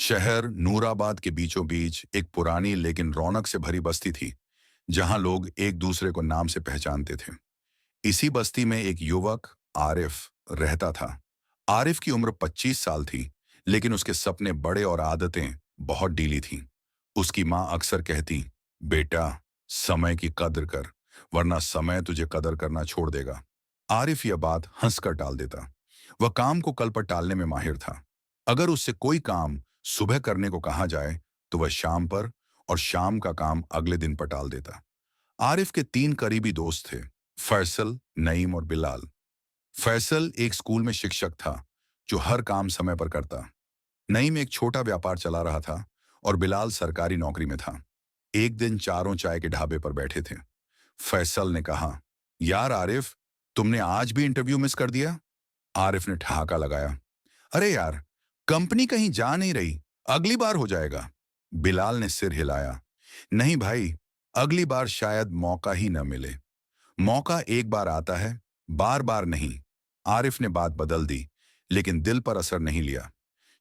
शहर नूराबाद के बीचों बीच एक पुरानी लेकिन रौनक से भरी बस्ती थी, जहां लोग एक दूसरे को नाम से पहचानते थे। इसी बस्ती में एक युवक आरिफ रहता था। आरिफ की उम्र 25 साल थी, लेकिन उसके सपने बड़े और आदतें बहुत ढीली थीं। उसकी माँ अक्सर कहती, बेटा, समय की कद्र कर, वरना समय तुझे कदर करना छोड़ देगा। आरिफ यह बात हंसकर टाल देता। वह काम को कल पर टालने में माहिर था। अगर उससे कोई काम सुबह करने को कहा जाए, तो वह शाम पर, और शाम का काम अगले दिन पर टाल देता। आरिफ के 3 करीबी दोस्त थे, फैसल, नईम और बिलाल। फैसल एक स्कूल में शिक्षक था, जो हर काम समय पर करता। नईम एक छोटा व्यापार चला रहा था, और बिलाल सरकारी नौकरी में था। एक दिन चारों चाय के ढाबे पर बैठे थे। फैसल ने कहा, यार आरिफ, तुमने आज भी इंटरव्यू मिस कर दिया। आरिफ ने ठहाका लगाया, अरे यार, कंपनी कहीं जा नहीं रही, अगली बार हो जाएगा। बिलाल ने सिर हिलाया, नहीं भाई, अगली बार शायद मौका ही न मिले। मौका एक बार आता है, बार बार नहीं। आरिफ ने बात बदल दी, लेकिन दिल पर असर नहीं लिया।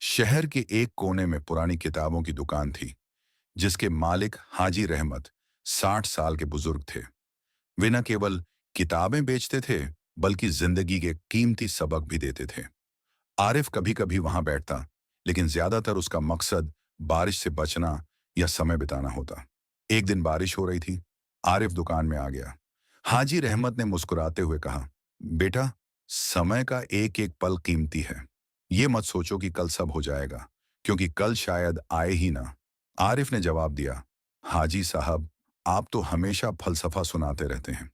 शहर के एक कोने में पुरानी किताबों की दुकान थी, जिसके मालिक हाजी रहमत 60 साल के बुजुर्ग थे। वे न केवल किताबें बेचते थे, बल्कि जिंदगी के कीमती सबक भी देते थे। आरिफ कभी कभी वहां बैठता, लेकिन ज्यादातर उसका मकसद बारिश से बचना या समय बिताना होता। एक दिन बारिश हो रही थी। आरिफ दुकान में आ गया। हाजी रहमत ने मुस्कुराते हुए कहा, बेटा, समय का एक एक पल कीमती है। ये मत सोचो कि कल सब हो जाएगा, क्योंकि कल शायद आए ही ना। आरिफ ने जवाब दिया, हाजी साहब, आप तो हमेशा फलसफा सुनाते रहते हैं।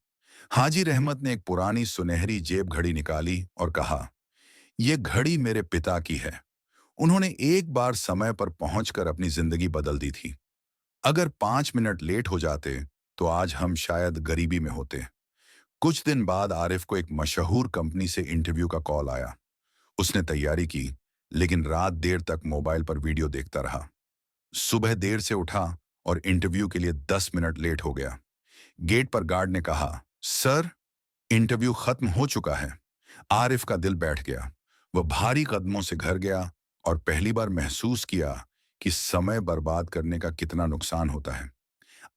हाजी रहमत ने एक पुरानी सुनहरी जेब घड़ी निकाली और कहा, यह घड़ी मेरे पिता की है। उन्होंने एक बार समय पर पहुंचकर अपनी जिंदगी बदल दी थी। अगर 5 मिनट लेट हो जाते, तो आज हम शायद गरीबी में होते। कुछ दिन बाद आरिफ को एक मशहूर कंपनी से इंटरव्यू का कॉल आया। उसने तैयारी की, लेकिन रात देर तक मोबाइल पर वीडियो देखता रहा। सुबह देर से उठा और इंटरव्यू के लिए 10 मिनट लेट हो गया। गेट पर गार्ड ने कहा, सर, इंटरव्यू खत्म हो चुका है। आरिफ का दिल बैठ गया। वह भारी कदमों से घर गया और पहली बार महसूस किया कि समय बर्बाद करने का कितना नुकसान होता है।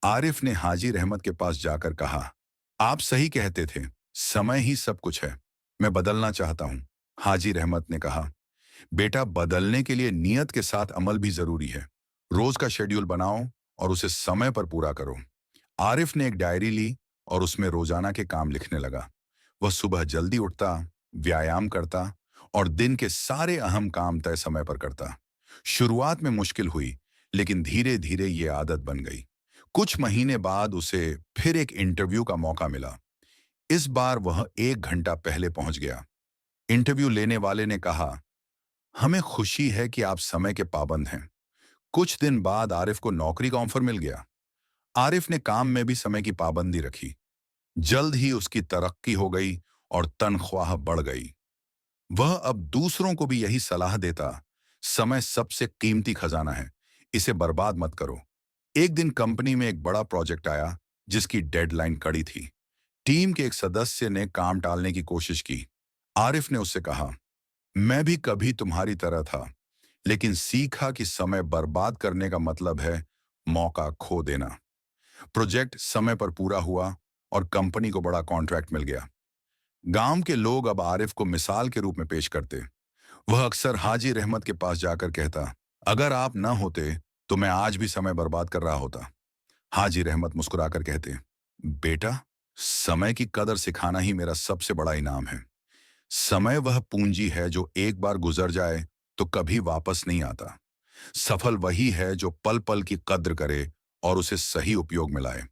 आरिफ ने हाजी रहमत के पास जाकर कहा, आप सही कहते थे, समय ही सब कुछ है। मैं बदलना चाहता हूं। हाजी रहमत ने कहा, बेटा, बदलने के लिए नियत के साथ अमल भी जरूरी है। रोज का शेड्यूल बनाओ और उसे समय पर पूरा करो। आरिफ ने एक डायरी ली और उसमें रोजाना के काम लिखने लगा। वह सुबह जल्दी उठता, व्यायाम करता और दिन के सारे अहम काम तय समय पर करता। शुरुआत में मुश्किल हुई, लेकिन धीरे धीरे ये आदत बन गई। कुछ महीने बाद उसे फिर एक इंटरव्यू का मौका मिला। इस बार वह 1 घंटा पहले पहुंच गया। इंटरव्यू लेने वाले ने कहा, हमें खुशी है कि आप समय के पाबंद हैं। कुछ दिन बाद आरिफ को नौकरी का ऑफर मिल गया। आरिफ ने काम में भी समय की पाबंदी रखी। जल्द ही उसकी तरक्की हो गई और तनख्वाह बढ़ गई। वह अब दूसरों को भी यही सलाह देता, समय सबसे कीमती खजाना है, इसे बर्बाद मत करो। एक दिन कंपनी में एक बड़ा प्रोजेक्ट आया, जिसकी डेडलाइन कड़ी थी। टीम के एक सदस्य ने काम टालने की कोशिश की। आरिफ ने उससे कहा, मैं भी कभी तुम्हारी तरह था, लेकिन सीखा कि समय बर्बाद करने का मतलब है मौका खो देना। प्रोजेक्ट समय पर पूरा हुआ और कंपनी को बड़ा कॉन्ट्रैक्ट मिल गया। गांव के लोग अब आरिफ को मिसाल के रूप में पेश करते। वह अक्सर हाजी रहमत के पास जाकर कहता, अगर आप न होते, तो मैं आज भी समय बर्बाद कर रहा होता। हाजी रहमत मुस्कुराकर कहते, बेटा, समय की कदर सिखाना ही मेरा सबसे बड़ा इनाम है। समय वह पूंजी है जो एक बार गुजर जाए तो कभी वापस नहीं आता। सफल वही है जो पल पल की कद्र करे और उसे सही उपयोग में लाए।